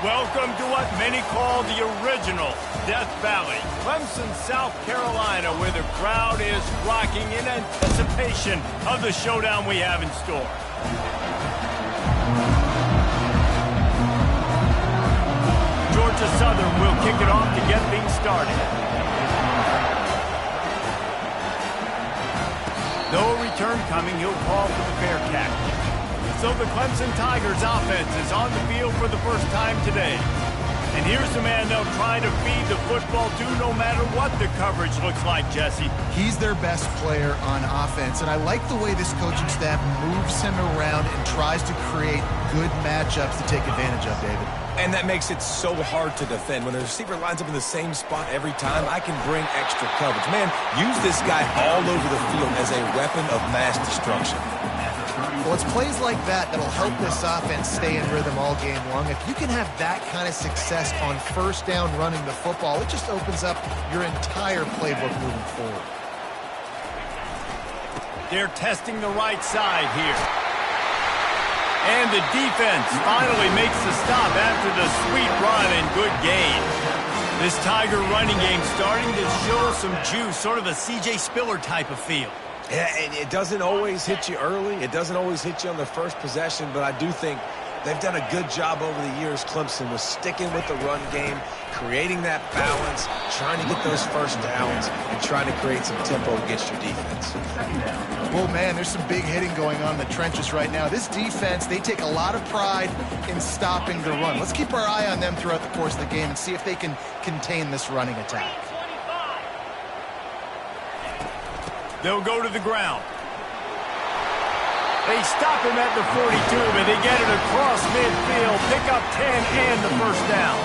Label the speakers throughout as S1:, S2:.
S1: Welcome to what many call the original Death Valley, Clemson, South Carolina, where the crowd is rocking in anticipation of the showdown we have in store. Georgia Southern will kick it off to get things started. No return coming, he'll call for the Bearcat. So the Clemson Tigers offense is on the field for the first time today. And here's the man they'll try to feed the football to no matter what the coverage looks like, Jesse.
S2: He's their best player on offense, and I like the way this coaching staff moves him around and tries to create good matchups to take advantage of, David.
S3: And that makes it so hard to defend. When the receiver lines up in the same spot every time, I can bring extra coverage. Man, use this guy all over the field as a weapon of mass destruction.
S2: Well, it's plays like that that'll help this offense stay in rhythm all game long. If you can have that kind of success on first down running the football, it just opens up your entire playbook moving forward.
S1: They're testing the right side here. And the defense finally makes the stop after the sweet run and good gain. This Tiger running game starting to show some juice, sort of a C.J. Spiller type of feel.
S3: Yeah, and it doesn't always hit you early. It doesn't always hit you on the first possession, but I do think they've done a good job over the years, Clemson, with sticking with the run game, creating that balance, trying to get those first downs, and trying to create some tempo against your defense.
S2: Well, man, there's some big hitting going on in the trenches right now. This defense, they take a lot of pride in stopping the run. Let's keep our eye on them throughout the course of the game and see if they can contain this running attack.
S1: They'll go to the ground. They stop him at the 42, but they get it across midfield, pick up 10 and the first down.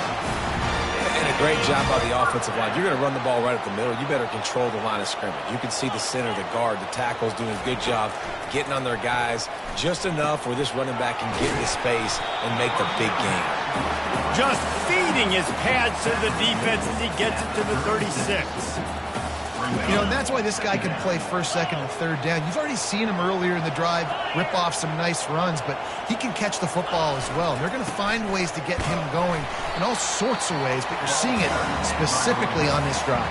S3: And a great job by the offensive line. You're going to run the ball right up the middle. You better control the line of scrimmage. You can see the center, the guard, the tackles doing a good job getting on their guys just enough where this running back can get into space and make the big game.
S1: Just feeding his pads to the defense as he gets it to the 36.
S2: You know, and that's why this guy can play first, second, and third down. You've already seen him earlier in the drive rip off some nice runs, but he can catch the football as well. And they're going to find ways to get him going in all sorts of ways, but you're seeing it specifically on this drive.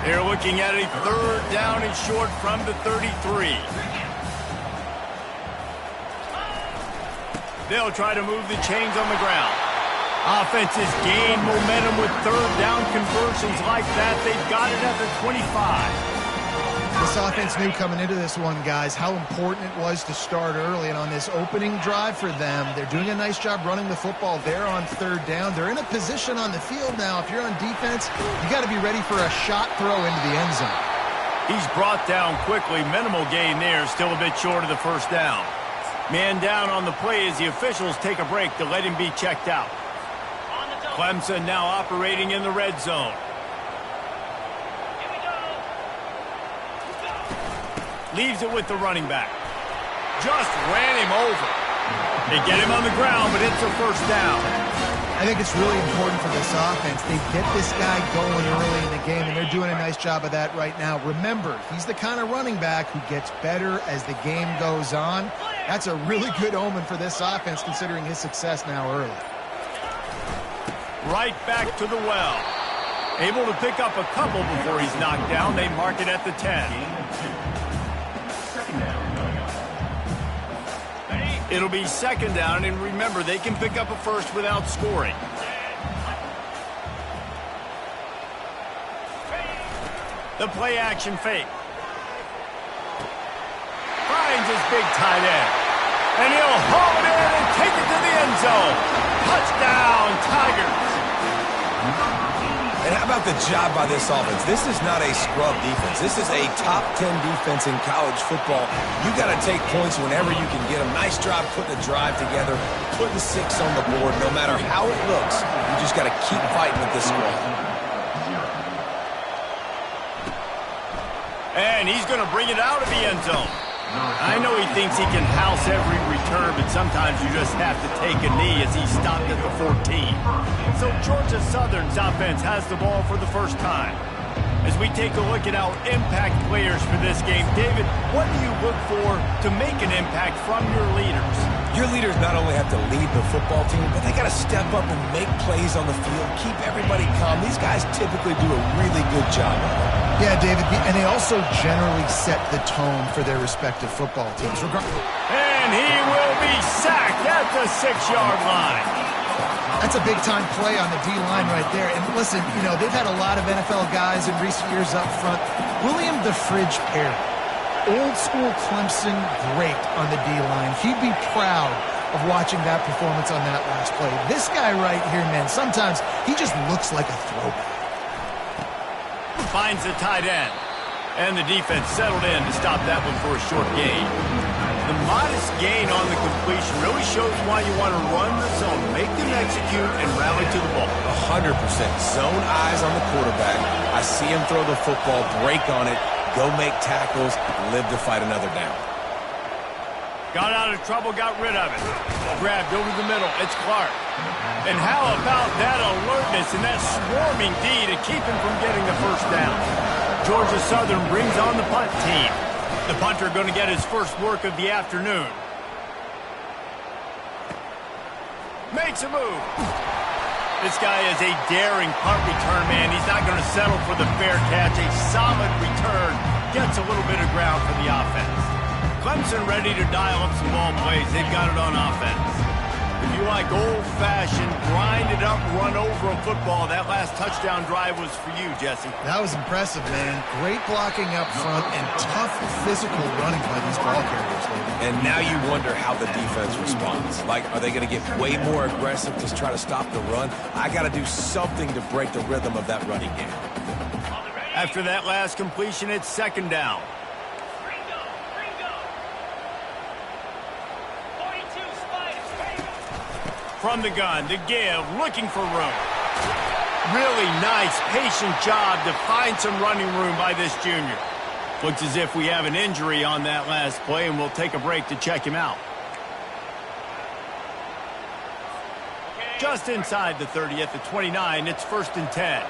S1: They're looking at a third down and short from the 33. They'll try to move the chains on the ground. Offenses gain momentum with third down conversions like that. They've got it at the 25.
S2: This offense knew coming into this one, guys, how important it was to start early. And on this opening drive for them, they're doing a nice job running the football there on third down. They're in a position on the field now. If you're on defense, you got to be ready for a shot throw into the end zone.
S1: He's brought down quickly. Minimal gain there. Still a bit short of the first down. Man down on the play as the officials take a break to let him be checked out. Clemson now operating in the red zone. Leaves it with the running back. Just ran him over. They get him on the ground, but it's a first down.
S2: I think it's really important for this offense. They get this guy going early in the game, and they're doing a nice job of that right now. Remember, he's the kind of running back who gets better as the game goes on. That's a really good omen for this offense, considering his success now early.
S1: Right back to the well. Able to pick up a couple before he's knocked down. They mark it at the 10. It'll be second down, and remember, they can pick up a first without scoring. The play action fake. Finds his big tight end. And he'll haul it in and take it to the end zone. Touchdown, Tigers.
S3: And how about the job by this offense? This is not a scrub defense. This is a top 10 defense in college football. You got to take points whenever you can get them. Nice job putting the drive together, putting 6 on the board. No matter how it looks, you just got to keep fighting with this squad.
S1: And he's going to bring it out of the end zone. I know he thinks he can house every return, but sometimes you just have to take a knee as he stopped at the 14. So Georgia Southern's offense has the ball for the first time. As we take a look at our impact players for this game, David, what do you look for to make an impact from your leaders?
S3: Your leaders not only have to lead the football team, but they got to step up and make plays on the field, keep everybody calm. These guys typically do a really good job of it.
S2: Yeah, David, and they also generally set the tone for their respective football teams.
S1: And he will be sacked at the 6-yard line.
S2: That's a big-time play on the D-line right there. And listen, you know, they've had a lot of NFL guys in recent years up front. William the Fridge Perry, old-school Clemson great on the D-line. He'd be proud of watching that performance on that last play. This guy right here, man, sometimes he just looks like a throwback.
S1: Finds the tight end. And the defense settled in to stop that one for a short gain. The modest gain on the completion really shows why you want to run the zone, make them execute, and rally to the ball.
S3: 100%. Zone eyes on the quarterback. I see him throw the football, break on it, go make tackles, live to fight another down.
S1: Got out of trouble, got rid of it. Grabbed over the middle. It's Clark. And how about that alertness and that swarming D to keep him from getting the first down? Georgia Southern brings on the punt team. The punter going to get his first work of the afternoon. Makes a move. This guy is a daring punt return man. He's not going to settle for the fair catch. A solid return. Gets a little bit of ground for the offense. Clemson ready to dial up some ball plays. They've got it on offense. If you like old-fashioned, grind-it-up, run-over a football, that last touchdown drive was for you, Jesse.
S2: That was impressive, man. Great blocking up front and tough physical running by these ball carriers, David.
S3: And now you wonder how the defense responds. Like, are they going to get way more aggressive to try to stop the run? I got to do something to break the rhythm of that running game.
S1: After that last completion, it's second down. From the gun, to give, looking for room. Really nice, patient job to find some running room by this junior. Looks as if we have an injury on that last play, and we'll take a break to check him out. Just inside the 30 at the 29, it's 1st and 10.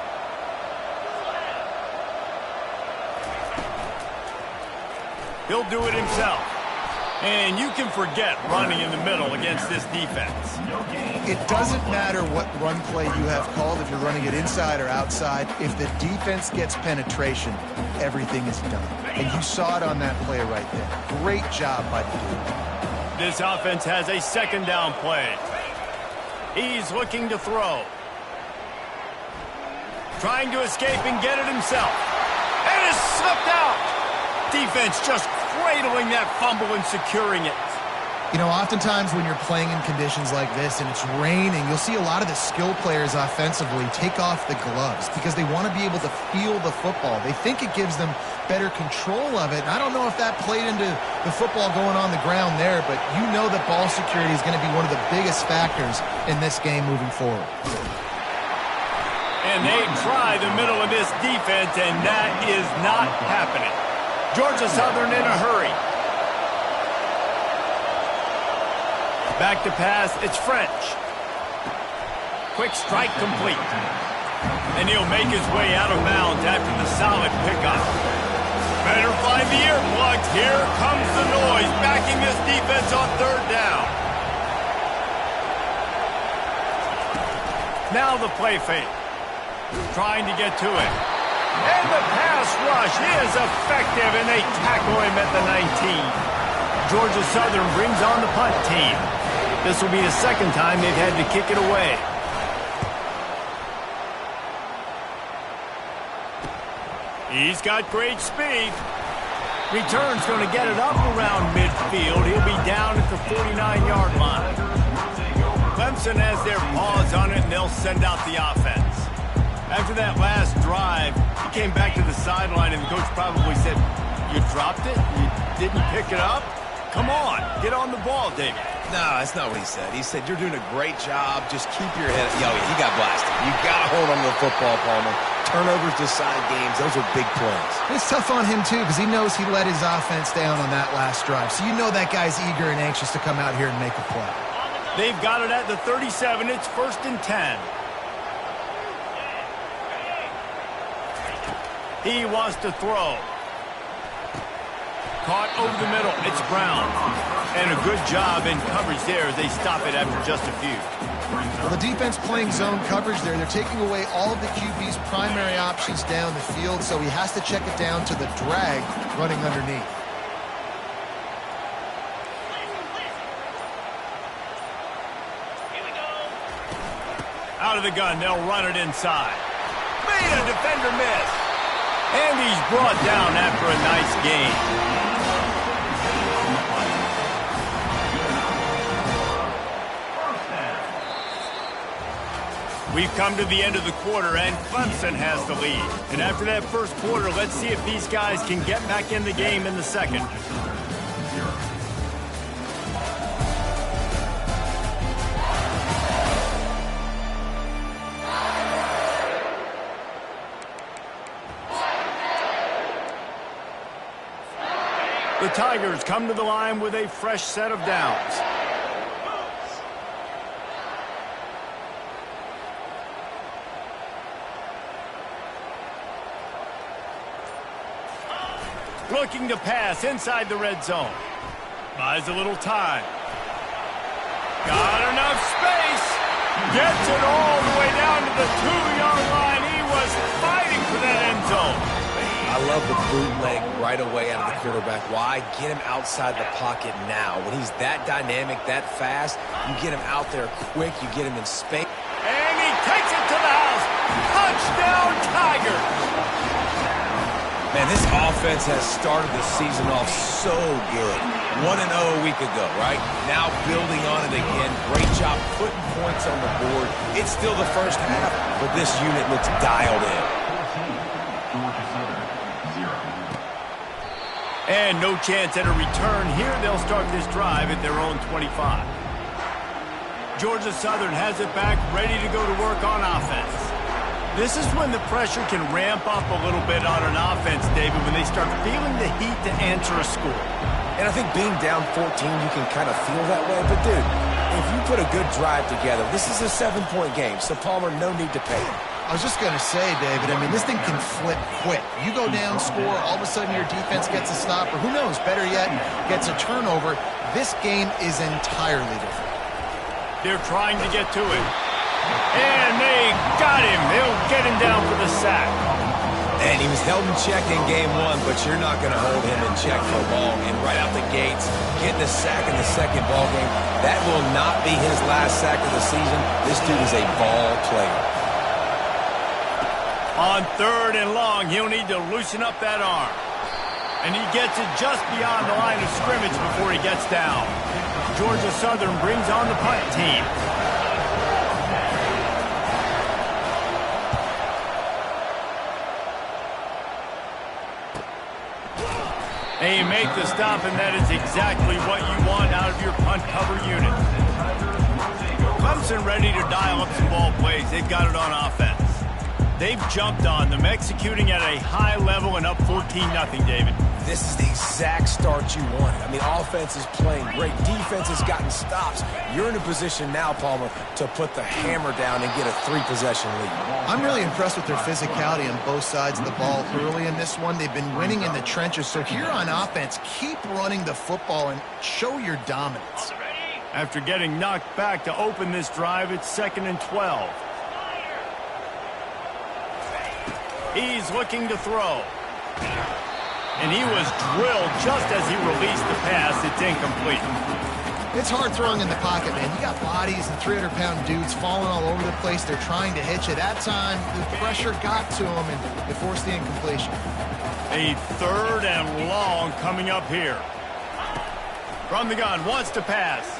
S1: He'll do it himself. And you can forget running in the middle against this defense.
S2: It doesn't matter what run play you have called, if you're running it inside or outside. If the defense gets penetration, everything is done. And you saw it on that play right there. Great job by the dude.
S1: This offense has a second down play. He's looking to throw. Trying to escape and get it himself. And it's slipped out. Defense just cradling that fumble and securing it.
S2: You know, oftentimes when you're playing in conditions like this and it's raining, you'll see a lot of the skill players offensively take off the gloves because they want to be able to feel the football. They think it gives them better control of it. And I don't know if that played into the football going on the ground there, but you know that ball security is going to be one of the biggest factors in this game moving forward.
S1: And they try the middle of this defense, and that is not happening. Georgia Southern in a hurry. Back to pass, it's French. Quick strike complete. And he'll make his way out of bounds after the solid pickup. Better find the earplugs. Here comes the noise, backing this defense on third down. Now the play fake. Trying to get to it. And the pass rush is effective, and they tackle him at the 19. Georgia Southern brings on the punt team. This will be the second time they've had to kick it away. He's got great speed. Return's going to get it up around midfield. He'll be down at the 49-yard line. Clemson has their paws on it, and they'll send out the offense. After that last drive, he came back to the sideline, and the coach probably said, "You dropped it? You didn't pick it up? Come on, get on the ball, David."
S3: No, that's not what he said. He said, "You're doing a great job. Just keep your head." Yo, he got blasted. You got to hold on to the football, Palmer. Turnovers decide games. Those are big plays.
S2: It's tough on him, too, because he knows he let his offense down on that last drive. So you know that guy's eager and anxious to come out here and make a play.
S1: They've got it at the 37. It's 1st and 10. He wants to throw. Caught over the middle. It's Brown. And a good job in coverage there as they stop it after just a few.
S2: Well, the defense playing zone coverage there. They're taking away all of the QB's primary options down the field, so he has to check it down to the drag running underneath.
S1: Out of the gun, they'll run it inside. Made a defender miss. And he's brought down after a nice gain. We've come to the end of the quarter, and Clemson has the lead. And after that first quarter, let's see if these guys can get back in the game in the second. The Tigers come to the line with a fresh set of downs. Looking to pass inside the red zone. Buys a little time. Got enough space. Gets it all the way down to the 2-yard line. He was fighting for that end zone.
S3: I love the bootleg right away out of the quarterback. Why? Get him outside the pocket now. When he's that dynamic, that fast, you get him out there quick, you get him in space.
S1: And he takes it to the house. Touchdown, Tigers.
S3: Man, this offense has started the season off so good. 1-0 a week ago, right? Now building on it again. Great job putting points on the board. It's still the first half, but this unit looks dialed in.
S1: And no chance at a return here. They'll start this drive at their own 25. Georgia Southern has it back, ready to go to work on offense. This is when the pressure can ramp up a little bit on an offense, David, when they start feeling the heat to answer a score.
S3: And I think being down 14, you can kind of feel that way. But, dude, if you put a good drive together, this is a 7-point game. So, Palmer, no need to pay him.
S2: I was just going to say, David, I mean, this thing can flip quick. You go down, score, all of a sudden your defense gets a stop, or who knows, better yet, gets a turnover. This game is entirely different.
S1: They're trying to get to it. And they got him. They'll get him down for the sack.
S3: And he was held in check in game one, but you're not going to hold him in check for long. And right out the gates, getting a sack in the second ball game, that will not be his last sack of the season. This dude is a ball player.
S1: On 3rd and long, he'll need to loosen up that arm. And he gets it just beyond the line of scrimmage before he gets down. Georgia Southern brings on the punt team. And you make the stop, and that is exactly what you want out of your punt cover unit. Clemson ready to dial up some ball plays. They've got it on offense. They've jumped on them, executing at a high level and up 14-0, David.
S3: This is the exact start you wanted. I mean, offense is playing great. Defense has gotten stops. You're in a position now, Palmer, to put the hammer down and get a 3-possession lead.
S2: I'm really impressed with their physicality on both sides of the ball early in this one. They've been winning in the trenches. So here on offense, keep running the football and show your dominance.
S1: After getting knocked back to open this drive, it's 2nd and 12. He's looking to throw. And he was drilled just as he released the pass. It's incomplete.
S2: It's hard throwing in the pocket, man. You got bodies and 300-pound dudes falling all over the place. They're trying to hit you. That time, the pressure got to him, and it forced the incompletion.
S1: A 3rd and long coming up here. From the gun, wants to pass.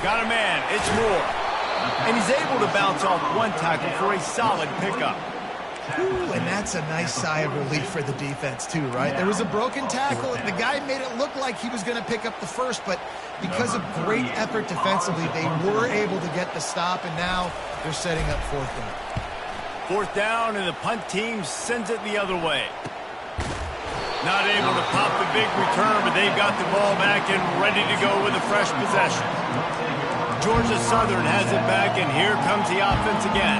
S1: Got a man. It's Moore. And he's able to bounce off one tackle for a solid pickup.
S2: Ooh, and that's a nice sigh of relief for the defense, too, right? There was a broken tackle. The guy made it look like he was going to pick up the first, but because of great effort defensively, they were able to get the stop, and now they're setting up 4th down.
S1: 4th down, and the punt team sends it the other way. Not able to pop the big return, but they've got the ball back and ready to go with a fresh possession. Georgia Southern has it back, and here comes the offense again.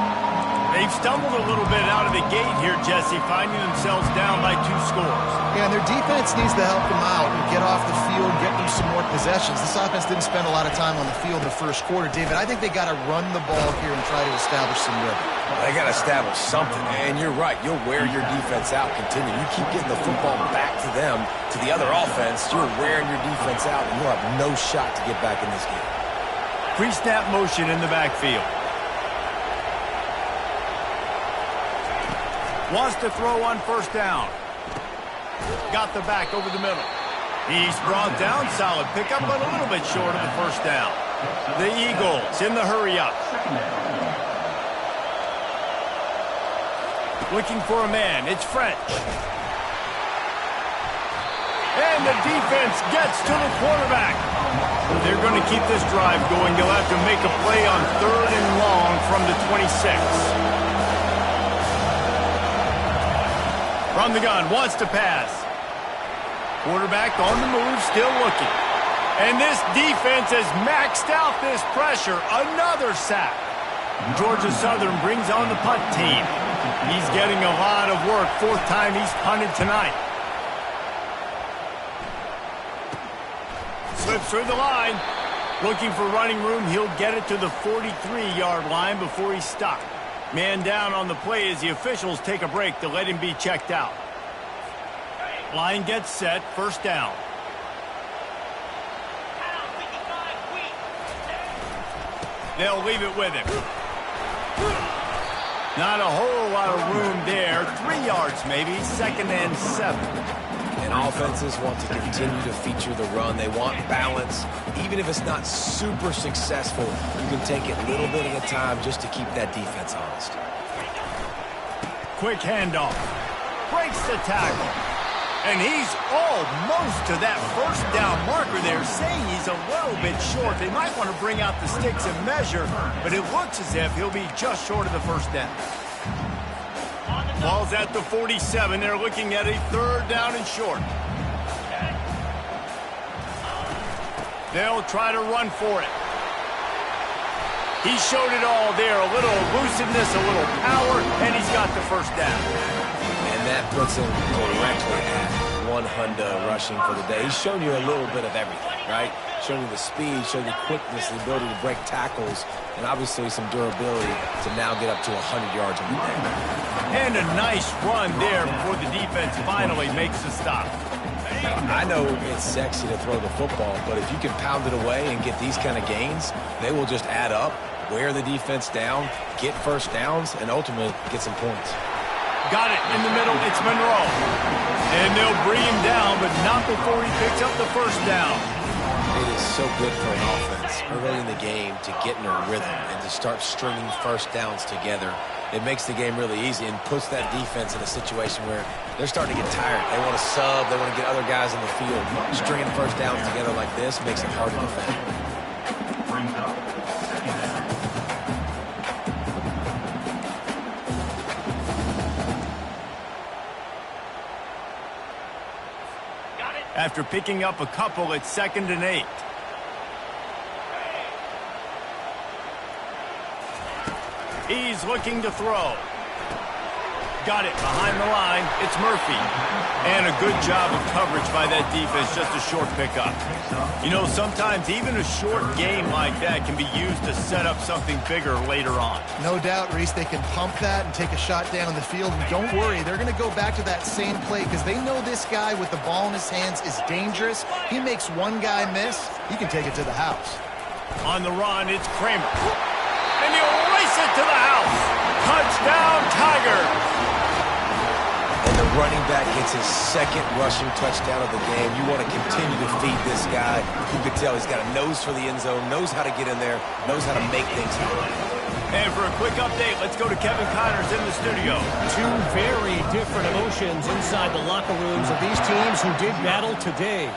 S1: They've stumbled a little bit out of the gate here, Jesse, finding themselves down by 2 scores.
S2: Yeah, and their defense needs to help them out and get off the field, get them some more possessions. This offense didn't spend a lot of time on the field in the first quarter, David. I think they got to run the ball here and try to establish some rhythm.
S3: They got to establish something, and you're right. You'll wear your defense out. Continue. You keep getting the football back to them, to the other offense. You're wearing your defense out, and you'll have no shot to get back in this game.
S1: Pre-snap motion in the backfield. Wants to throw on 1st down. Got the back over the middle. He's brought down. Solid pickup, but a little bit short of the 1st down. The Eagles in the hurry-up. Looking for a man. It's French. And the defense gets to the quarterback. They're going to keep this drive going. They'll have to make a play on 3rd and long from the 26. From the gun, wants to pass. Quarterback on the move, still looking. And this defense has maxed out this pressure. Another sack. Georgia Southern brings on the punt team. He's getting a lot of work. 4th time he's punted tonight. Slips through the line. Looking for running room. He'll get it to the 43-yard line before he's stopped. Man down on the play as the officials take a break to let him be checked out. Line gets set. 1st down. They'll leave it with him. Not a whole lot of room there. 3 yards maybe. 2nd and 7.
S3: And offenses want to continue to feature the run. They want balance. Even if it's not super successful, you can take it a little bit at a time just to keep that defense honest.
S1: Quick handoff. Breaks the tackle. And he's almost to that 1st down marker there, saying he's a little bit short. They might want to bring out the sticks and measure, but it looks as if he'll be just short of the 1st down. Ball's at the 47. They're looking at a 3rd down and short. They'll try to run for it. He showed it all there. A little elusiveness, a little power, and he's got the 1st down.
S3: And that puts him directly at 100 rushing for the day. He's shown you a little bit of everything, right? Shown you the speed, shown you quickness, the ability to break tackles, and obviously some durability to now get up to 100 yards on the day.
S1: And a nice run there before the defense finally makes the stop.
S3: I know it's sexy to throw the football, but if you can pound it away and get these kind of gains, they will just add up, wear the defense down, get 1st downs, and ultimately get some points.
S1: Got it in the middle. It's Monroe. And they'll bring him down, but not before he picks up the 1st down.
S3: It is so good for an offense early in the game to get in a rhythm and to start stringing first downs together. It makes the game really easy and puts that defense in a situation where they're starting to get tired. They want to sub. They want to get other guys in the field. Stringing first downs together like this makes it hard to defend.
S1: After picking up a couple, it's 2nd and 8. He's looking to throw. Got it behind the line. It's Murphy. And a good job of coverage by that defense, just a short pickup. You know, sometimes even a short game like that can be used to set up something bigger later on.
S2: No doubt, Reese, they can pump that and take a shot down the field. And don't worry, they're going to go back to that same play because they know this guy with the ball in his hands is dangerous. He makes one guy miss, he can take it to the house.
S1: On the run, it's Kramer. And he'll race it to the house. Touchdown, Tiger.
S3: And the running back gets his 2nd rushing touchdown of the game. You want to continue to feed this guy. You can tell he's got a nose for the end zone, knows how to get in there, knows how to make things happen.
S1: And for a quick update, let's go to Kevin Connors in the studio.
S4: Two very different emotions inside the locker rooms of these teams who did battle today.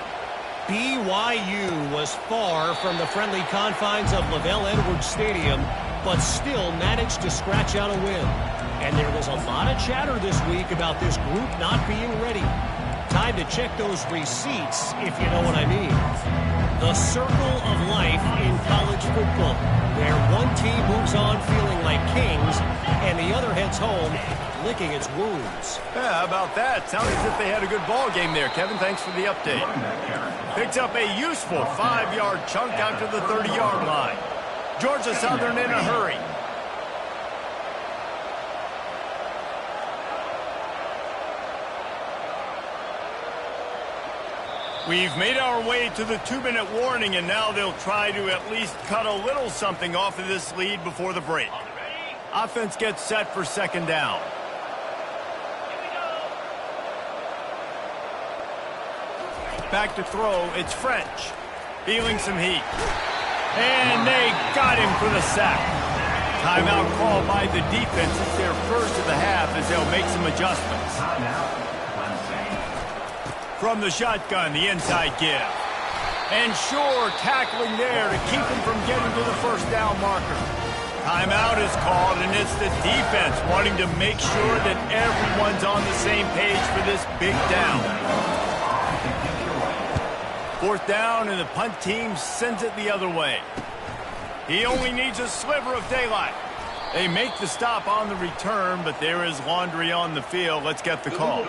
S4: BYU was far from the friendly confines of LaVell Edwards Stadium, but still managed to scratch out a win. And there was a lot of chatter this week about this group not being ready. Time to check those receipts, if you know what I mean. The circle of life in college football, where one team moves on feeling like kings, and the other heads home licking its wounds.
S1: Yeah, how about that? Sounds as if they had a good ball game there. Kevin, thanks for the update. Picks up a useful 5-yard chunk out to the 30-yard line. Georgia Southern in a hurry. We've made our way to the 2-minute warning, and now they'll try to at least cut a little something off of this lead before the break. Offense gets set for 2nd down. Back to throw, it's French. Feeling some heat. And they got him for the sack. Timeout called by the defense. It's their first of the half as they'll make some adjustments. From the shotgun, the inside give. And Shore tackling there to keep him from getting to the first down marker. Timeout is called, and it's the defense wanting to make sure that everyone's on the same page for this big down. 4th down, and the punt team sends it the other way. He only needs a sliver of daylight. They make the stop on the return, but there is laundry on the field. Let's get the call.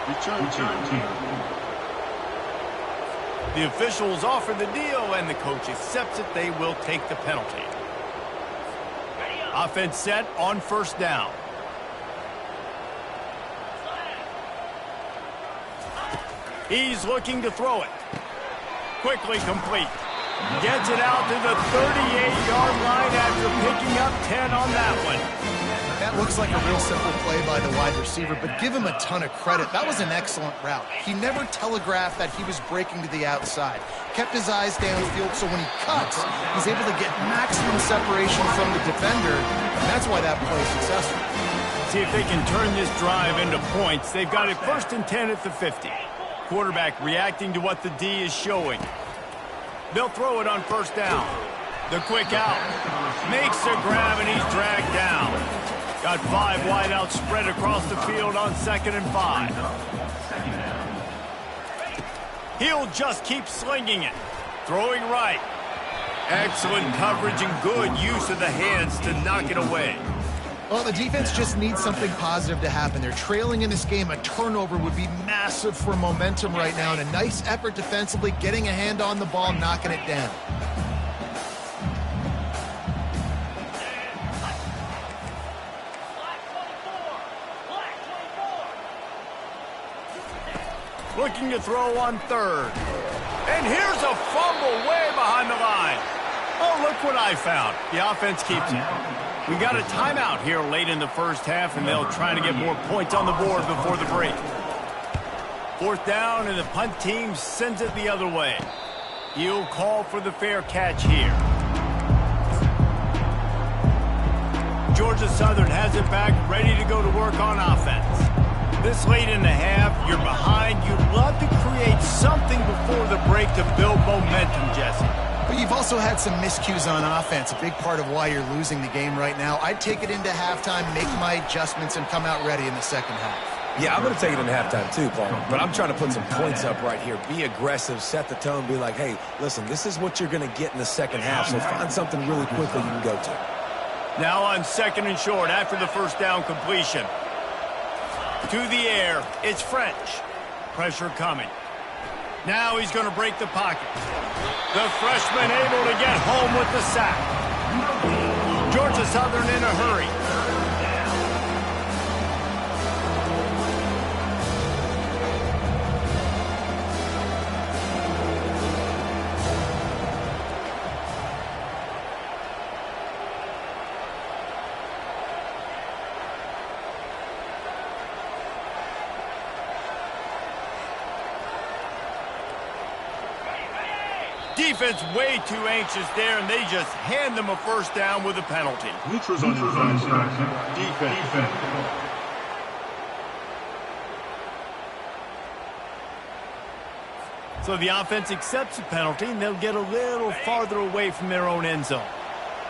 S5: Return team.
S1: The officials offer the deal, and the coach accepts it. They will take the penalty. Offense set on first down. He's looking to throw it. Quickly complete. Gets it out to the 38-yard line after picking up 10 on that one.
S2: That looks like a real simple play by the wide receiver, but give him a ton of credit. That was an excellent route. He never telegraphed that he was breaking to the outside. Kept his eyes downfield, so when he cuts, he's able to get maximum separation from the defender, and that's why that play is successful.
S1: See if they can turn this drive into points. They've got it 1st and 10 at the 50. Quarterback reacting to what the D is showing. They'll throw it on first down. The quick out. Makes the grab, and he's dragged down. Got 5 wideouts spread across the field on 2nd and 5. He'll just keep slinging it. Throwing right. Excellent coverage and good use of the hands to knock it away.
S2: Well, the defense just needs something positive to happen. They're trailing in this game. A turnover would be massive for momentum right now, and a nice effort defensively, getting a hand on the ball, knocking it down.
S1: Looking to throw on 3rd. And here's a fumble way behind the line. Oh, look what I found. The offense keeps it. We got a timeout here late in the first half, and they'll try to get more points on the board before the break. 4th down, and the punt team sends it the other way. He'll call for the fair catch here. Georgia Southern has it back, ready to go to work on offense. This late in the half, you're behind. You'd love to create something before the break to build momentum, Jesse.
S2: But you've also had some miscues on offense, a big part of why you're losing the game right now. I'd take it into halftime, make my adjustments, and come out ready in the second half.
S3: Yeah, I'm going to take it in halftime too, Paul. But I'm trying to put some points up right here. Be aggressive, set the tone, be like, hey, listen, this is what you're going to get in the second half, so find something really quickly you can go to.
S1: Now on 2nd and short after the first down completion. To the air, it's French. Pressure coming. Now he's going to break the pocket. The freshman able to get home with the sack. Georgia Southern in a hurry. Defense way too anxious there, and they just hand them a first down with a penalty.
S5: Neutrals on defense.
S1: So the offense accepts the penalty, and they'll get a little farther away from their own end zone.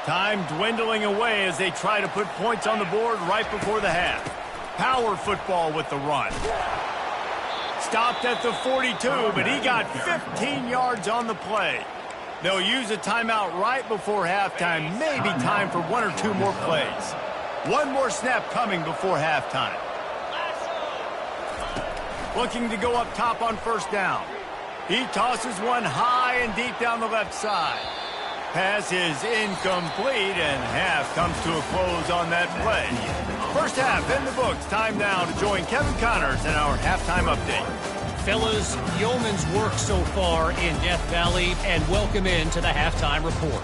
S1: Time dwindling away as they try to put points on the board right before the half. Power football with the run. Stopped at the 42, but he got 15 yards on the play. They'll use a timeout right before halftime. Maybe time for 1 or 2 more plays. One more snap coming before halftime. Looking to go up top on first down. He tosses one high and deep down the left side. Pass is incomplete, and half comes to a close on that play. First half in the books. Time now to join Kevin Connors in our halftime update.
S4: Fellas, yeoman's work so far in Death Valley, and welcome into the halftime report.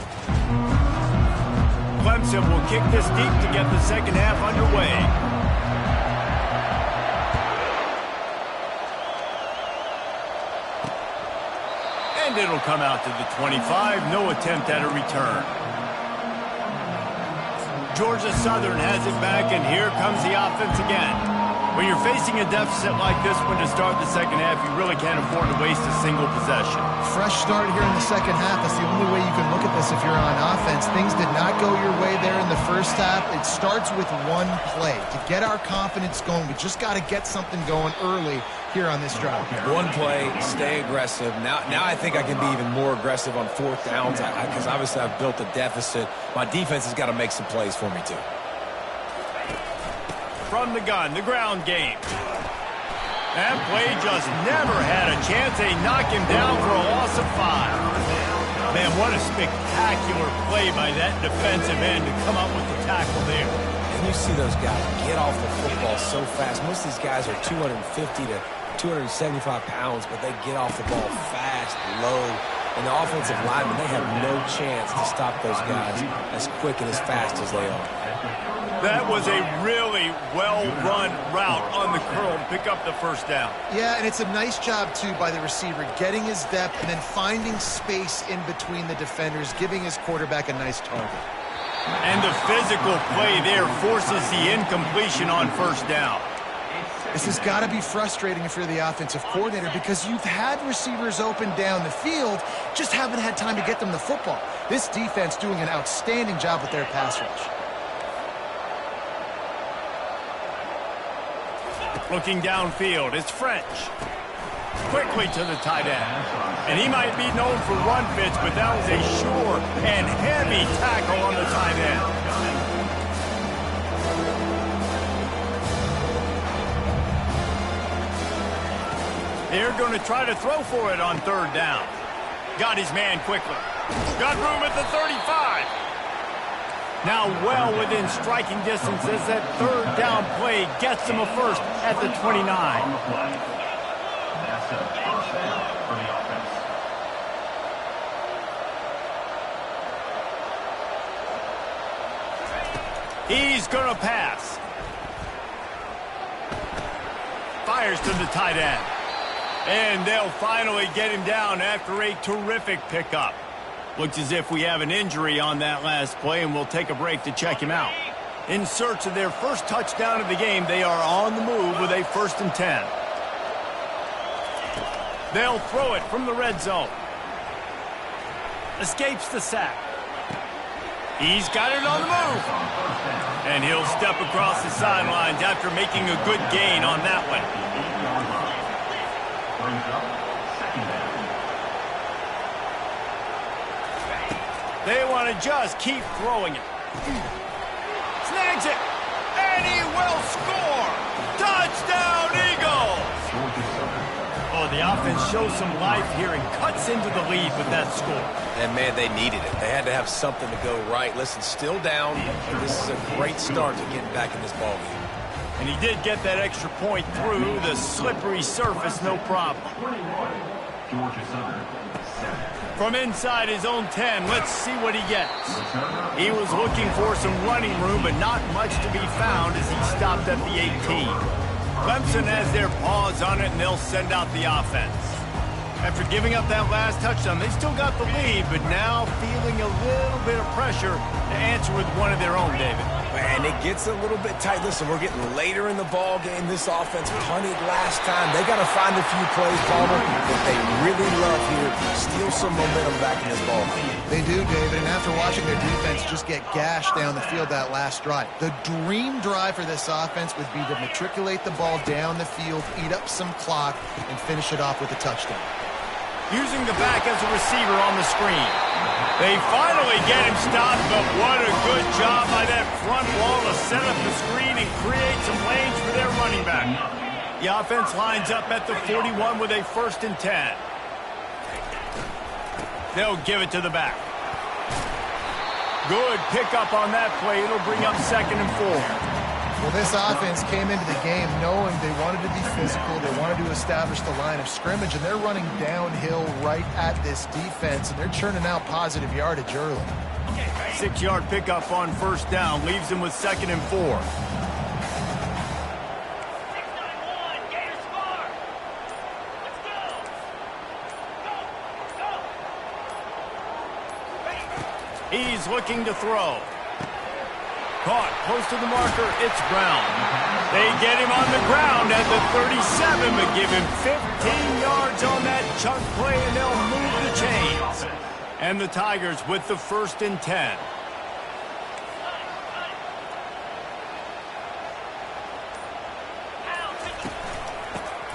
S1: Clemson will kick this deep to get the second half underway. And it'll come out to the 25. No attempt at a return. Georgia Southern has it back, and here comes the offense again. When you're facing a deficit like this one to start the second half, you really can't afford to waste a single possession.
S2: Fresh start here in the second half. That's the only way you can look at this if you're on offense. Things did not go your way there in the first half. It starts with one play. To get our confidence going, we just got to get something going early here on this drive.
S3: One play, stay aggressive. Now I think I can be even more aggressive on 4th downs because obviously I've built a deficit. My defense has got to make some plays for me too.
S1: from the gun, the ground game. That play just never had a chance. They knock him down for a loss of 5. Man, what a spectacular play by that defensive end to come up with the tackle there.
S3: And you see those guys get off the football so fast. Most of these guys are 250 to 275 pounds, but they get off the ball fast, low. And the offensive linemen, they have no chance to stop those guys as quick and as fast as they are.
S1: That was a really well-run route on the curl to pick up the first down.
S2: Yeah, and it's a nice job, too, by the receiver, getting his depth and then finding space in between the defenders, giving his quarterback a nice target.
S1: And the physical play there forces the incompletion on first down.
S2: This has got to be frustrating if you're the offensive coordinator because you've had receivers open down the field, just haven't had time to get them the football. This defense doing an outstanding job with their pass rush.
S1: Looking downfield, it's French. Quickly to the tight end. And he might be known for run fits, but that was a sure and heavy tackle on the tight end. They're going to try to throw for it on third down. Got his man quickly. Got room at the 35. Now well within striking distance as that third down play gets them a first at the 29.
S5: That's a first down for the offense.
S1: He's going to pass. Fires to the tight end. And they'll finally get him down after a terrific pickup. Looks as if we have an injury on that last play, and we'll take a break to check him out. In search of their first touchdown of the game, they are on the move with a 1st and 10. They'll throw it from the red zone. Escapes the sack. He's got it on the move. And he'll step across the sidelines after making a good gain on that one.
S5: Brings up second down.
S1: They want to just keep throwing it. Snags it. And he will score. Touchdown, Eagles. Oh, the offense shows some life here and cuts into the lead with that score.
S3: And, man, they needed it. They had to have something to go right. Listen, still down. This is a great start to getting back in this ballgame.
S1: And he did get that extra point through the slippery surface, no problem.
S5: Georgia Southern, 7.
S1: From inside his own 10, let's see what he gets. He was looking for some running room, but not much to be found as he stopped at the 18. Clemson has their paws on it, and they'll send out the offense. After giving up that last touchdown, they still got the lead, but now feeling a little bit of pressure to answer with one of their own, David.
S3: And it gets a little bit tight. Listen, we're getting later in the ball game. This offense punted last time. They got to find a few plays, Palmer, that they really love here. Steal some momentum back in this ball game.
S2: They do, David, and after watching their defense just get gashed down the field that last drive, the dream drive for this offense would be to matriculate the ball down the field, eat up some clock, and finish it off with a touchdown.
S1: Using the back as a receiver on the screen. They finally get him stopped, but what a good job by that front wall to set up the screen and create some lanes for their running back. The offense lines up at the 41 with a 1st and 10. They'll give it to the back. Good pickup on that play. It'll bring up 2nd and 4.
S2: Well, this offense came into the game knowing they wanted to be physical, they wanted to establish the line of scrimmage, and they're running downhill right at this defense, and they're churning out positive yardage early.
S1: 6-yard pickup on 1st down leaves them with 2nd and 4. He's looking to throw. Caught close to the marker, it's Brown. They get him on the ground at the 37, but give him 15 yards on that chunk play, and they'll move the chains. And the Tigers with the 1st and 10.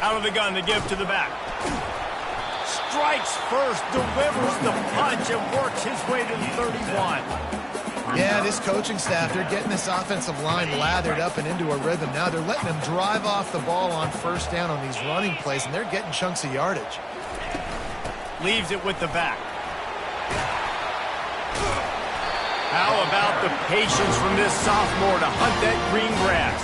S1: Out of the gun, the give to the back. Strikes first, delivers the punch, and works his way to the 31.
S2: Yeah, this coaching staff, they're getting this offensive line lathered up and into a rhythm. Now they're letting them drive off the ball on first down on these running plays, and they're getting chunks of yardage.
S1: Leaves it with the back. How about the patience from this sophomore to hunt that green grass?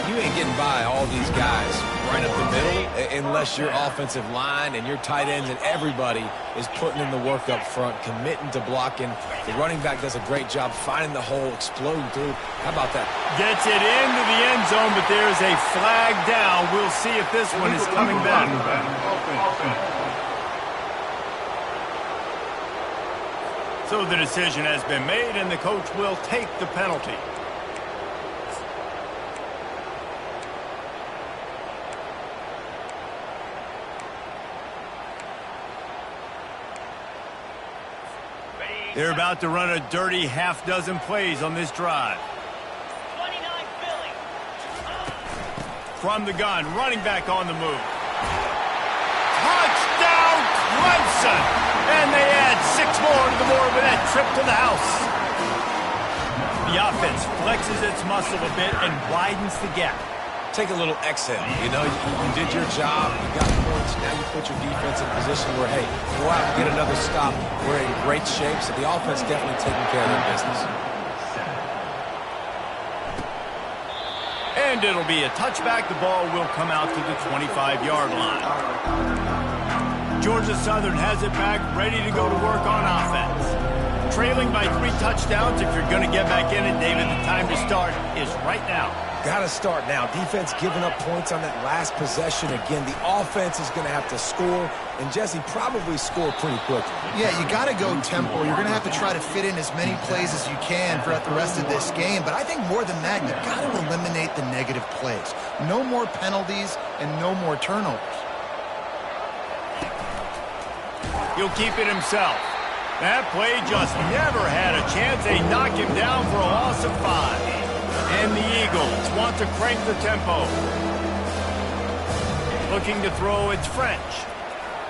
S3: You ain't getting by all these guys right up the middle unless your offensive line and your tight ends and everybody is putting in the work up front, committing to blocking. The running back does a great job finding the hole, exploding through. How about that?
S1: Gets it into the end zone, but there's a flag down. We'll see if this one is coming back. So the decision has been made, and the coach will take the penalty. They're about to run a dirty half-dozen plays on this drive.
S6: 29 Philly.
S1: From the gun, running back on the move. Touchdown, Clemson! And they add 6 more to the board with that trip to the house. The offense flexes its muscle a bit and widens the gap.
S3: Take a little exhale. You know, you did your job. You got points. Now you put your defense in a position where, hey, go out and get another stop. We're in great shape, so the offense definitely taking care of their business.
S1: And it'll be a touchback. The ball will come out to the 25-yard line. Georgia Southern has it back, ready to go to work on offense. Trailing by 3 touchdowns. If you're going to get back in it, David, the time to start is right now.
S3: Got to start now. Defense giving up points on that last possession. Again, the offense is going to have to score, and Jesse probably score pretty quickly.
S2: Yeah, you got to go tempo. You're going to have to try to fit in as many plays as you can throughout the rest of this game. But I think more than that, you got to eliminate the negative plays. No more penalties and no more turnovers.
S1: He'll keep it himself. That play just never had a chance. They knock him down for a loss of 5. And the Eagles want to crank the tempo. Looking to throw, it's French.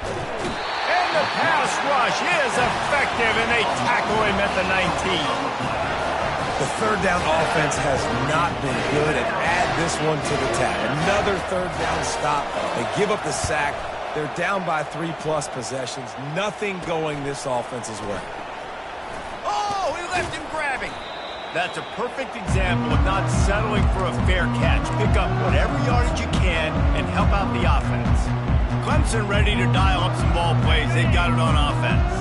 S1: And the pass rush is effective, and they tackle him at the 19.
S3: The third down offense has not been good, and add this one to the tab. Another third down stop. They give up the sack. They're down by 3+ possessions. Nothing going this offense's way.
S1: Oh, he left him grabbing. That's a perfect example of not settling for a fair catch. Pick up whatever yardage you can and help out the offense. Clemson ready to dial up some ball plays. They've got it on offense.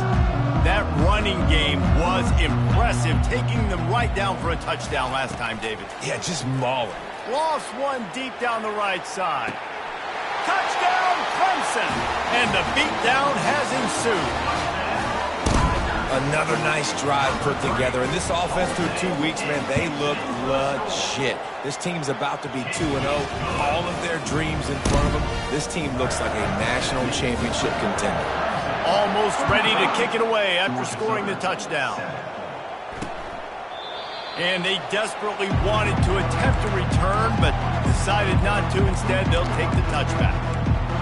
S1: That running game was impressive, taking them right down for a touchdown last time, David.
S3: Yeah, just mauling.
S1: Lost one deep down the right side. Touchdown, Clemson! And the beatdown has ensued.
S3: Another nice drive put together. And this offense through 2 weeks, man, they look legit. This team's about to be 2-0. All of their dreams in front of them. This team looks like a national championship contender.
S1: Almost ready to kick it away after scoring the touchdown. And they desperately wanted to attempt a return, but decided not to. Instead, they'll take the touchback.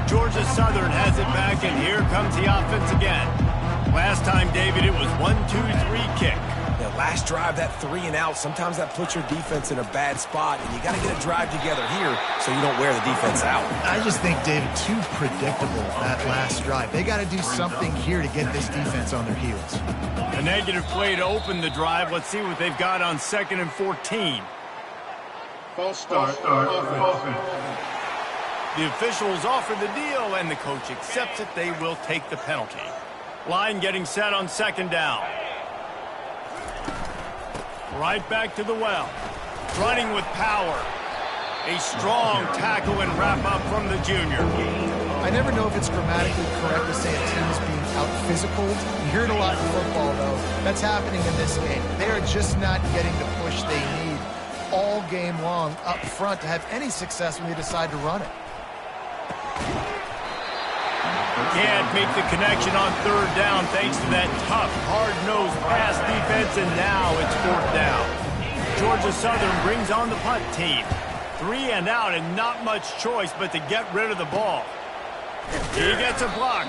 S1: Georgia Southern has it back, and here comes the offense again. Last time, David, it was 1-2-3 kick.
S3: Yeah, last drive, that 3 and out, sometimes that puts your defense in a bad spot, and you got to get a drive together here so you don't wear the defense out.
S2: I just think, David, too predictable, that last drive. They got to do something here to get this defense on their heels.
S1: A negative play to open the drive. Let's see what they've got on 2nd and 14.
S5: False start. Offense.
S1: The officials offer the deal, and the coach accepts it. They will take the penalty. Line getting set on 2nd down. Right back to the well. Running with power. A strong tackle and wrap up from the junior.
S2: I never know if it's grammatically correct to say a team is being out-physical. You hear it a lot in football, though. That's happening in this game. They are just not getting the push they need all game long up front to have any success when they decide to run it.
S1: Can't make the connection on 3rd down thanks to that tough, hard-nosed pass defense, and now it's 4th down. Georgia Southern brings on the punt team. 3 and out, and not much choice but to get rid of the ball. He gets a block.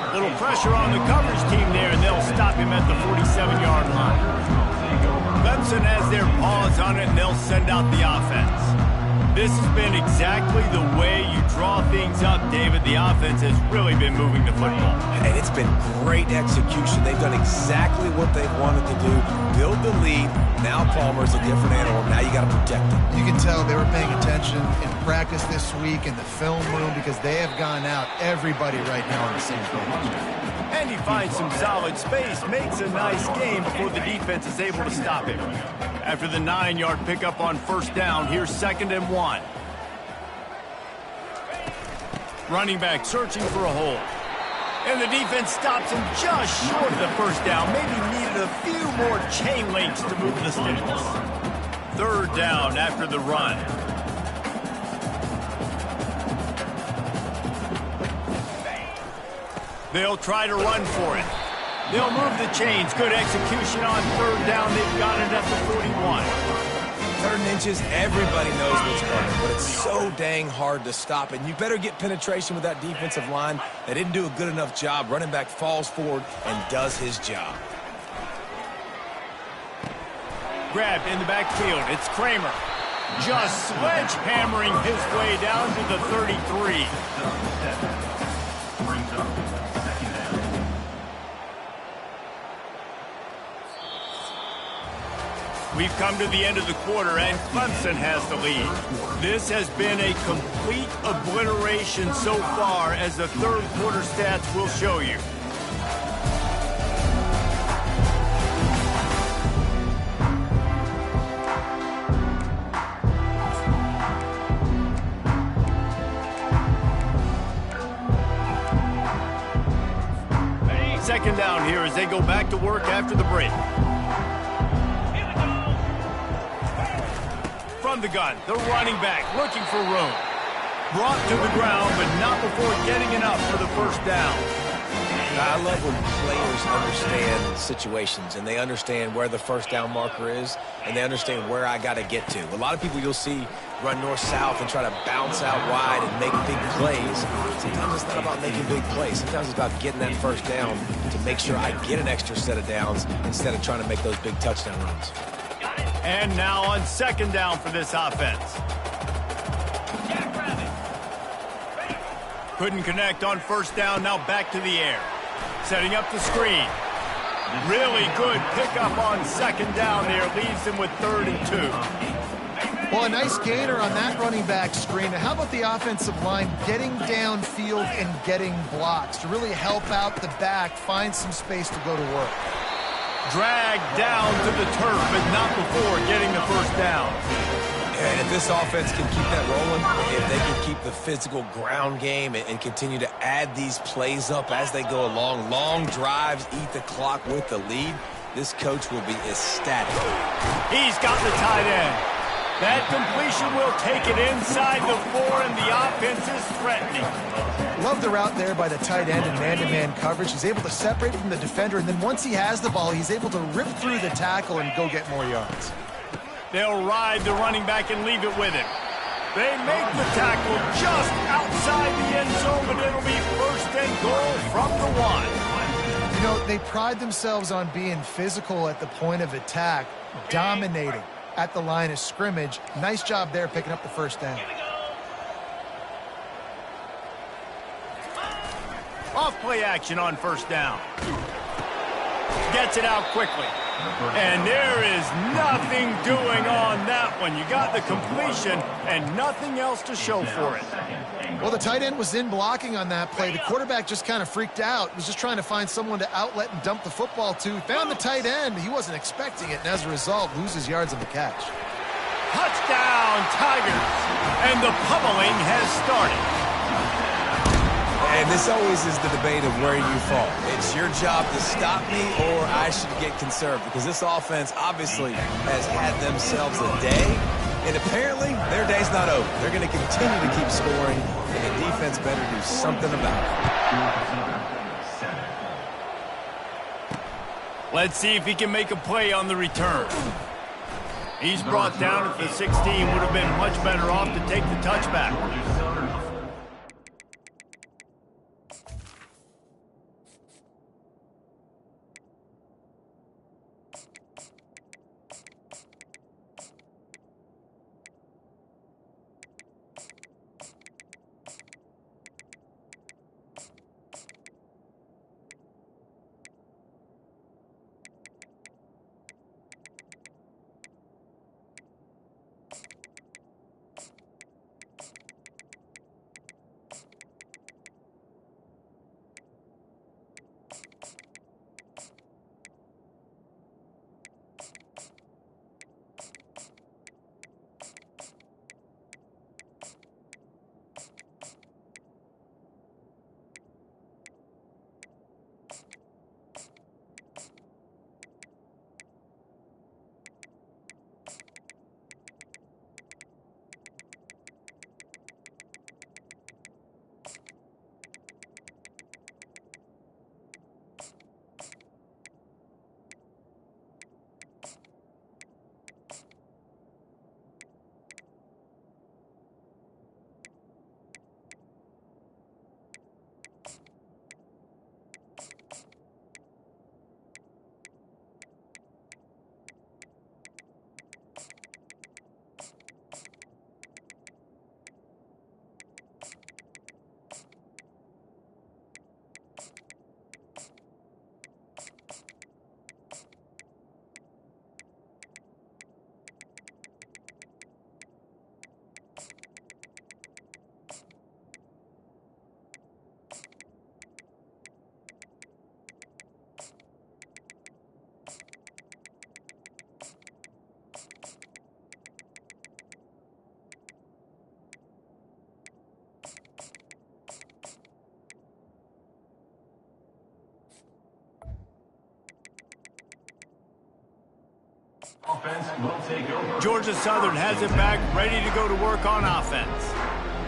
S1: Little pressure on the coverage team there, and they'll stop him at the 47-yard line. Clemson has their paws on it, and they'll send out the offense. This has been exactly the way you draw things up, David. The offense has really been moving the football.
S3: And it's been great execution. They've done exactly what they've wanted to do. Build the lead. Now Palmer's a different animal. Now you got to protect him.
S2: You can tell they were paying attention in practice this week in the film room because they have gone out everybody right now on the same page.
S1: And he finds some solid space, makes a nice game before the defense is able to stop him. After the 9-yard pickup on first down, here's 2nd and 1. Running back searching for a hole. And the defense stops him just short of the first down. Maybe needed a few more chain links to move the sticks. 3rd down after the run. They'll try to run for it. They'll move the chains. Good execution on 3rd down. They've got it at the 41.
S3: 3rd and inches, everybody knows what's coming, but it's so dang hard to stop. And you better get penetration with that defensive line. They didn't do a good enough job. Running back falls forward and does his job.
S1: Grabbed in the backfield. It's Kramer. Just sledgehammering his way down to the 33. We've come to the end of the quarter, and Clemson has the lead. This has been a complete obliteration so far, as the 3rd quarter stats will show you. Second down here as they go back to work after the break. From the gun, the running back looking for room. Brought to the ground, but not before getting enough for the first down.
S3: I love when players understand situations and they understand where the first down marker is and they understand where I got to get to. A lot of people you'll see run north-south and try to bounce out wide and make big plays. Sometimes it's not about making big plays. Sometimes it's about getting that first down to make sure I get an extra set of downs instead of trying to make those big touchdown runs.
S1: And now on 2nd down for this offense. Couldn't connect on first down, now back to the air. Setting up the screen. Really good pickup on 2nd down there. Leaves them with 3rd and 2.
S2: Well, a nice gainer on that running back screen. Now, how about the offensive line getting downfield and getting blocks to really help out the back, find some space to go to work?
S1: Dragged down to the turf, but not before getting the first down.
S3: And if this offense can keep that rolling, if they can keep the physical ground game and continue to add these plays up as they go along, long drives, eat the clock with the lead, this coach will be ecstatic.
S1: He's got the tight end. That completion will take it inside the 4, and the offense is threatening.
S2: Love the route there by the tight end in man-to-man coverage. He's able to separate from the defender, and then once he has the ball, he's able to rip through the tackle and go get more yards.
S1: They'll ride the running back and leave it with him. They make the tackle just outside the end zone, but it'll be 1st and goal from the 1.
S2: You know, they pride themselves on being physical at the point of attack, dominating at the line of scrimmage. Nice job there picking up the first down.
S1: Off play action on first down. Gets it out quickly. And there is nothing doing on that one. You got the completion and nothing else to show for it.
S2: Well, the tight end was in blocking on that play. The quarterback just kind of freaked out. Was just trying to find someone to outlet and dump the football to. Found the tight end. He wasn't expecting it, and as a result, loses yards on the catch.
S1: Touchdown, Tigers. And the pummeling has started.
S3: And this always is the debate of where you fall. It's your job to stop me or I should get conserved, because this offense obviously has had themselves a day, and apparently their day's not over. They're going to continue to keep scoring, and the defense better do something about it.
S1: Let's see if he can make a play on the return. He's brought down at the 16. Would have been much better off to take the touchback.
S5: offense will take over.
S1: Georgia Southern has it back, ready to go to work on offense.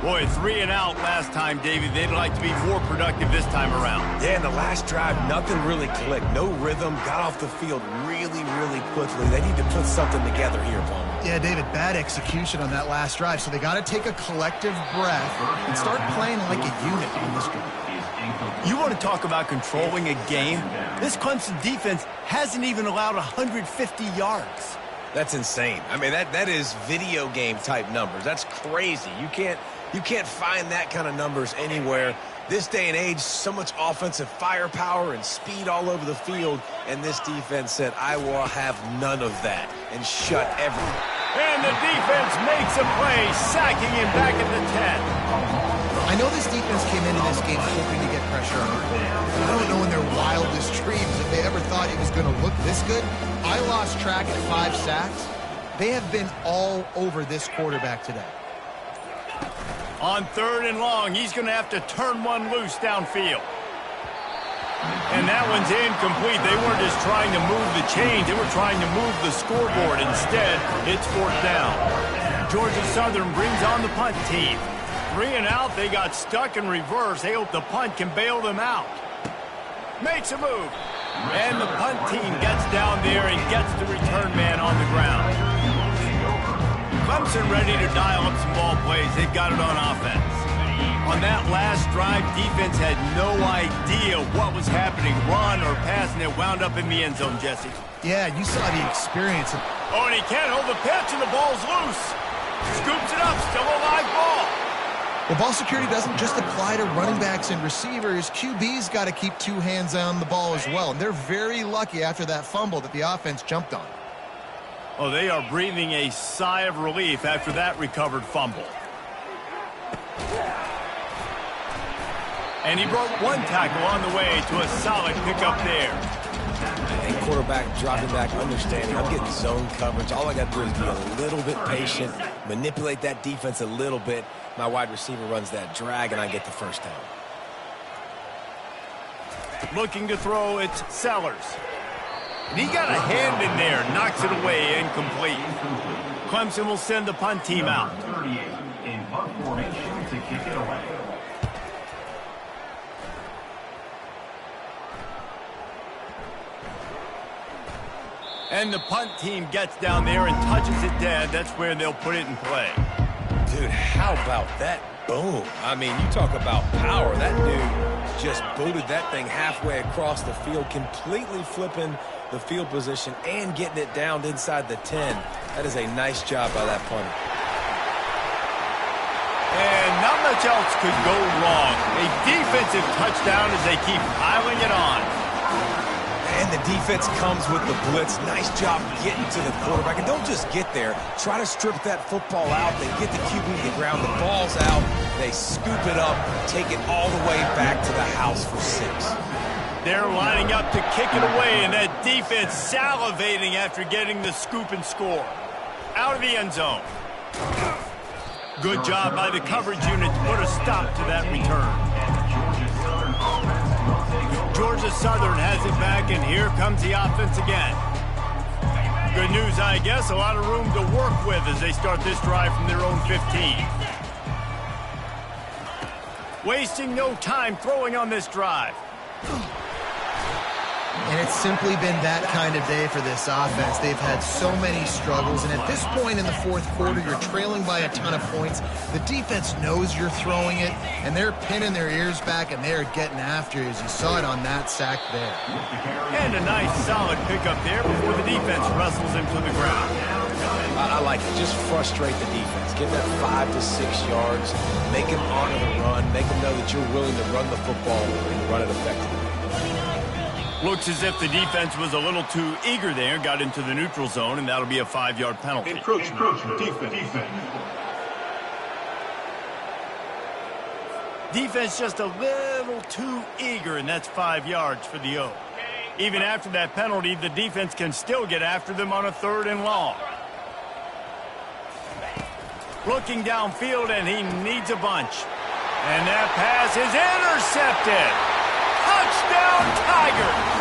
S1: Boy, 3 and out last time, Davey. They'd like to be more productive this time around.
S3: Yeah, in the last drive, nothing really clicked. No rhythm, got off the field really, really quickly. They need to put something together here, Palmer.
S2: Yeah, David, bad execution on that last drive, so they got to take a collective breath and start playing like a unit on this drive.
S1: You want to talk about controlling a game? This Clemson defense hasn't even allowed 150 yards.
S3: That's insane. I mean, that is video game type numbers. That's crazy. You can't find that kind of numbers anywhere. This day and age, so much offensive firepower and speed all over the field, and this defense said, I will have none of that, and shut everyone.
S1: And the defense makes a play, sacking him back at the 10.
S2: I know this defense came into this game hoping to get pressure on the quarterback. I don't know in their wildest dreams if they ever thought it was going to look this good. I lost track at 5 sacks. They have been all over this quarterback today.
S1: On 3rd and long, he's going to have to turn one loose downfield. And that one's incomplete. They weren't just trying to move the chains. They were trying to move the scoreboard. Instead, it's 4th down. Georgia Southern brings on the punt team. 3 and out, they got stuck in reverse. They hope the punt can bail them out. Makes a move. And the punt team gets down there and gets the return man on the ground. Clemson ready to dial up some ball plays. They've got it on offense. On that last drive, defense had no idea what was happening, run or pass, and it wound up in the end zone, Jesse.
S2: Yeah, you saw the experience.
S1: Oh, and he can't hold the pitch, and the ball's loose. Scoops it up, still a live ball.
S2: Well, ball security doesn't just apply to running backs and receivers. QB's got to keep 2 hands on the ball as well. And they're very lucky after that fumble that the offense jumped on.
S1: Oh, they are breathing a sigh of relief after that recovered fumble. And he broke 1 tackle on the way to a solid pickup there.
S3: And quarterback dropping back, understanding, I'm getting zone coverage. All I got to do is be a little bit patient, manipulate that defense a little bit. My wide receiver runs that drag, and I get the first down.
S1: Looking to throw, it's Sellers. And he got a hand in there, knocks it away, incomplete. Clemson will send the punt team out.
S5: 38 in punt formation to kick it away.
S1: And the punt team gets down there and touches it dead. That's where they'll put it in play.
S3: Dude, how about that boom? I mean, you talk about power. That dude just booted that thing halfway across the field, completely flipping the field position and getting it down inside the 10. That is a nice job by that punter.
S1: And not much else could go wrong. A defensive touchdown as they keep piling it on.
S3: And the defense comes with the blitz. Nice job getting to the quarterback. And don't just get there. Try to strip that football out. They get the QB to the ground. The ball's out. They scoop it up, take it all the way back to the house for 6.
S1: They're lining up to kick it away, and that defense salivating after getting the scoop and score. Out of the end zone. Good job by the coverage unit to put a stop to that return. Georgia Southern has it back, and here comes the offense again. Good news, I guess. A lot of room to work with as they start this drive from their own 15. Wasting no time throwing on this drive.
S2: And it's simply been that kind of day for this offense. They've had so many struggles, and at this point in the 4th quarter, you're trailing by a ton of points. The defense knows you're throwing it, and they're pinning their ears back, and they're getting after you, as you saw it on that sack there.
S1: And a nice, solid pickup there before the defense wrestles him to the ground.
S3: I like it. Just frustrate the defense. Get that 5 to 6 yards. Make them honor the run. Make them know that you're willing to run the football and run it effectively.
S1: Looks as if the defense was a little too eager there, got into the neutral zone, and that'll be a 5-yard penalty.
S5: Encroachment. Defense.
S1: Defense just a little too eager, and that's 5 yards for the O. Even after that penalty, the defense can still get after them on a 3rd and long. Looking downfield, and he needs a bunch. And that pass is intercepted. Touchdown, Tigers!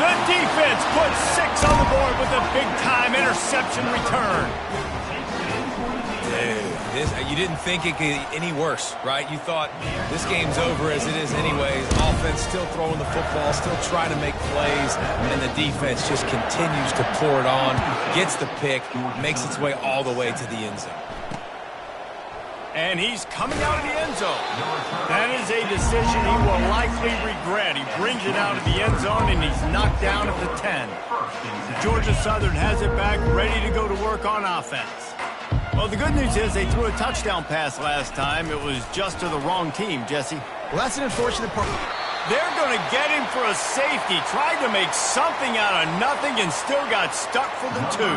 S1: The defense puts 6 on the board with a big-time interception return.
S3: Dude, you didn't think it could get any worse, right? You thought this game's over as it is anyways. Offense still throwing the football, still trying to make plays, and the defense just continues to pour it on, gets the pick, makes its way all the way to the end zone.
S1: And he's coming out of the end zone. That is a decision he will likely regret. He brings it out of the end zone, and he's knocked down at the 10. Georgia Southern has it back, ready to go to work on offense. Well, the good news is they threw a touchdown pass last time. It was just to the wrong team, Jesse.
S2: Well, that's an unfortunate part.
S1: They're going to get him for a safety. Tried to make something out of nothing and still got stuck for the 2.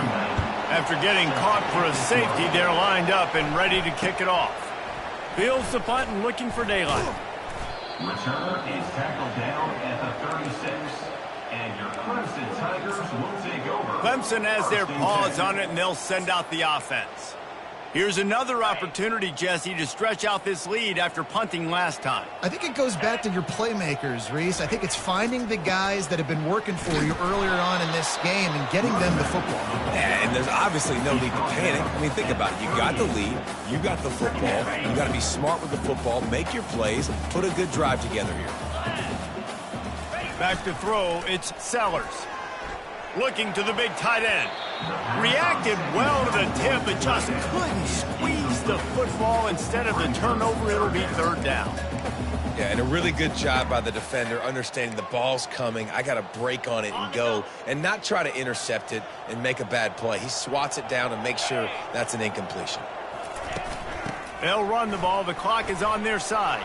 S1: After getting caught for a safety, they're lined up and ready to kick it off. Fields the punt and looking for daylight.
S5: Returner is tackled down at the 36, and your Clemson Tigers will take over.
S1: Clemson has their paws on it, and they'll send out the offense. Here's another opportunity, Jesse, to stretch out this lead after punting last time.
S2: I think it goes back to your playmakers, Reese. I think it's finding the guys that have been working for you earlier on in this game and getting them the football.
S3: Yeah, and there's obviously no need to panic. I mean, think about it. You got the lead. You got the football. You got to be smart with the football, make your plays, put a good drive together here.
S1: Back to throw, it's Sellers. Looking to the big tight end. Reacted well to the tip, but just couldn't squeeze the football. Instead of the turnover, it'll be 3rd down.
S3: Yeah, and a really good job by the defender understanding the ball's coming. I got to break on it and go and not try to intercept it and make a bad play. He swats it down and makes sure that's an incompletion.
S1: They'll run the ball. The clock is on their side.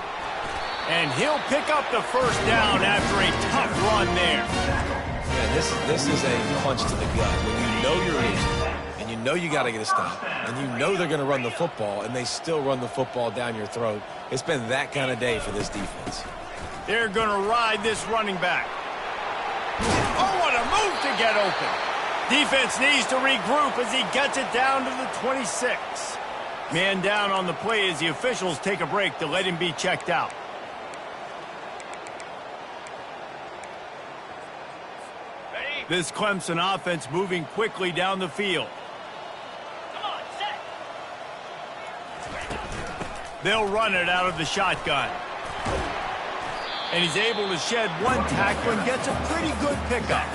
S1: And he'll pick up the 1st down after a tough run there.
S3: Yeah, this is a punch to the gut. When you know you're losing, and you know you got to get a stop, and you know they're going to run the football, and they still run the football down your throat, it's been that kind of day for this defense.
S1: They're going to ride this running back. Oh, what a move to get open. Defense needs to regroup as he gets it down to the 26. Man down on the play as the officials take a break to let him be checked out. This Clemson offense moving quickly down the field.
S6: Come on, set.
S1: They'll run it out of the shotgun. And he's able to shed 1 tackle and gets a pretty good pickup.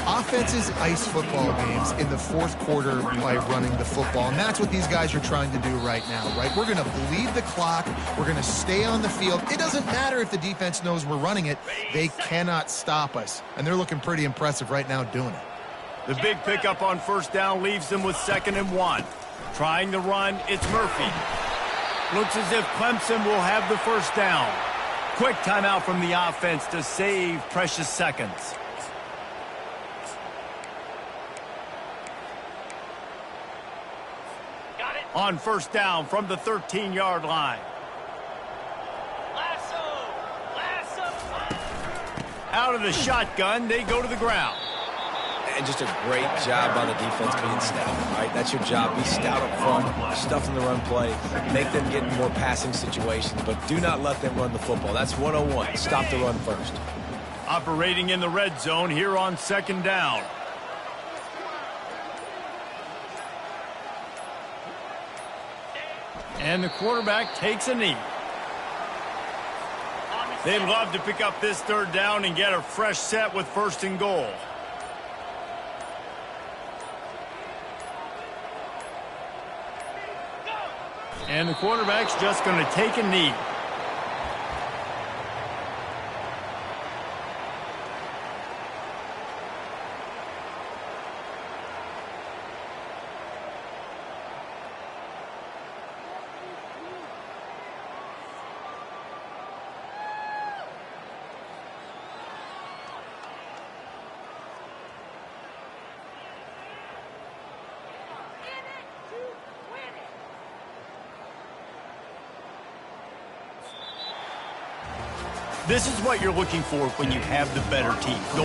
S2: Offenses ice football games in the 4th quarter by running the football, and that's what these guys are trying to do right now, right? We're going to bleed the clock. We're going to stay on the field. It doesn't matter if the defense knows we're running it. They cannot stop us, and they're looking pretty impressive right now doing it.
S1: The big pickup on 1st down leaves them with 2nd and 1. Trying the run, it's Murphy. Looks as if Clemson will have the 1st down. Quick timeout from the offense to save precious seconds.
S6: Got it.
S1: On 1st down from the 13-yard line.
S6: Lasso.
S1: Out of the shotgun, they go to the ground.
S3: And just a great job by the defense being stout, right? That's your job. Be stout up front, stuff in the run play, make them get in more passing situations, but do not let them run the football. That's 101. Stop the run first.
S1: Operating in the red zone here on 2nd down. And the quarterback takes a knee. They'd love to pick up this 3rd down and get a fresh set with 1st and goal. And the quarterback's just going to take a knee. This is what you're looking for when you have the better team. Go